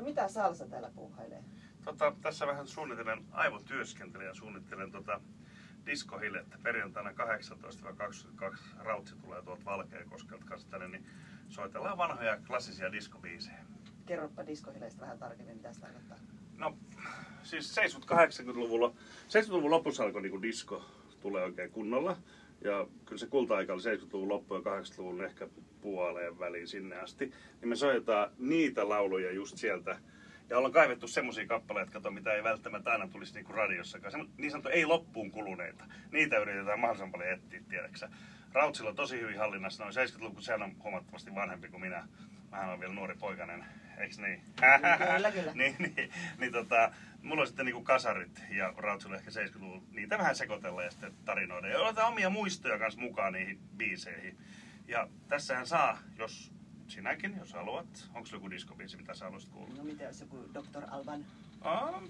No mitä Salsa täällä puuhailee? Tässä vähän suunnittelen aivotyöskentelyä, suunnittelen diskohilettä. Perjantaina 18-22 Rautsi tulee tuolta Valkeakoskelta kanssa tänne, niin soitellaan vanhoja klassisia diskobiisejä. Kerropa diskohileistä vähän tarkemmin, mitä se tarkoittaa. No, siis 70-luvun lopussa alkoi niin disko tulee oikein kunnolla. Ja kyllä se kulta-aika oli 70-luvun loppu ja 80-luvun ehkä puoleen väliin sinne asti. Niin me soitetaan niitä lauluja just sieltä. Ja ollaan kaivettu semmosia kappaleita, kato, mitä ei välttämättä aina tulisi niinku radiossakaan. Niin sanottu ei loppuun kuluneita. Niitä yritetään mahdollisimman paljon etsiä, tiedäksä. Rautsilla on tosi hyvin hallinnassa. Noin 70-luku, kun sehän on huomattavasti vanhempi kuin minä. Mähän olen vielä nuori poikainen, eiks niin? Kyllä, kyllä. Mulla on sitten niinku kasarit ja Rautsilla ehkä 70-luvun. Niitä vähän sekoitellaan ja sitten tarinoida. Ja otetaan omia muistoja kanssa mukaan niihin biiseihin. Ja tässähän saa, jos sinäkin, jos haluat. Onko joku diskobiisi, mitä sä haluaisit kuulla? No mitä jos joku Dr. Alban?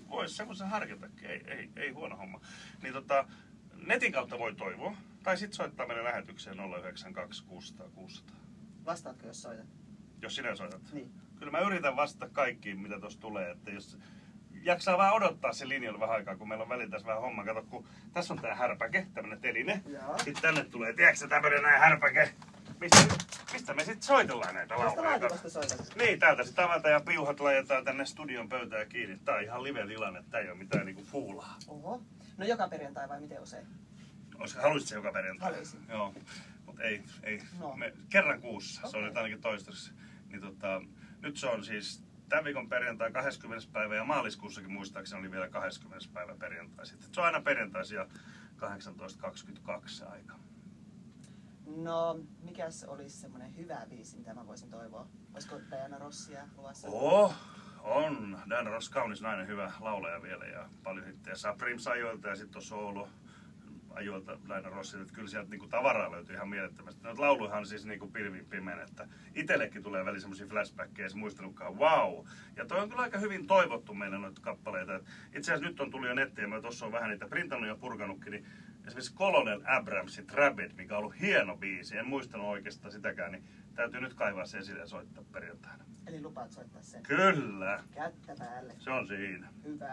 Vois semmoisen harkitakin, ei huono homma. Niin netin kautta voi toivoa. Tai sit soittaa meille lähetykseen 092 600 600. Vastaatko jos soitat? Jos sinä soitat? Niin. Kyllä mä yritän vastata kaikkiin, mitä tossa tulee. Että jos jaksaa vähän odottaa se linjalla vähän aikaa, kun meillä on välillä tässä vähän homma. Kato, kun tässä on tää härpäke, tämmönen teline. Joo. Sitten tänne tulee, tiedätkö tämmönen näin härpäke. Mistä me sitten soitellaan näitä lauluja? Tästä laatikosta soitat? Niin, täältä sitten avataan ja piuhat laitetaan tänne studion pöytään kiinni. Tää on ihan live-tilanne, tää ei oo mitään niinku fuulaa. Oho. No joka perjantai vai miten usein? Haluaisit se joka perjantai? Haluaisin. Joo, mutta ei. No. Kerran kuussa, se on Okei. nyt ainakin toistaiseksi. Niin nyt se on siis tämän viikon perjantai 20. päivä ja maaliskuussakin muistaakseni oli vielä 20. päivä perjantai. Sitten se on aina perjantaisin ja 18.22 se aika. No, mikäs olisi semmonen hyvä biisi, mitä mä voisin toivoa? Olisiko Diana Rossia luvassa? On. Diana Ross, kaunis nainen, hyvä laulaja vielä ja paljon hittejä. Saa Prims-ajoilta ja sitten on solo ajoilta Diana Rossilta. Että kyllä sieltä niinku tavaraa löytyy ihan mielettömästi. Noita lauluja on siis niinku pilvin pimeän, että itsellekin tulee väliin semmosia flashbackkejä, ei se muistanutkaan. Wow! Ja toi on kyllä aika hyvin toivottu meille noita kappaleita. Et itse asiassa nyt on tullut jo nettiin ja mä tossa on vähän niitä printannut ja purkanutkin, niin esimerkiksi Colonel Abramsin Rabid, mikä on ollut hieno biisi, en muistanut oikeastaan sitäkään, niin täytyy nyt kaivaa se esille ja soittaa perjantaina. Eli lupaat soittaa sen? Kyllä! Kättä päälle. Se on siinä. Hyvä.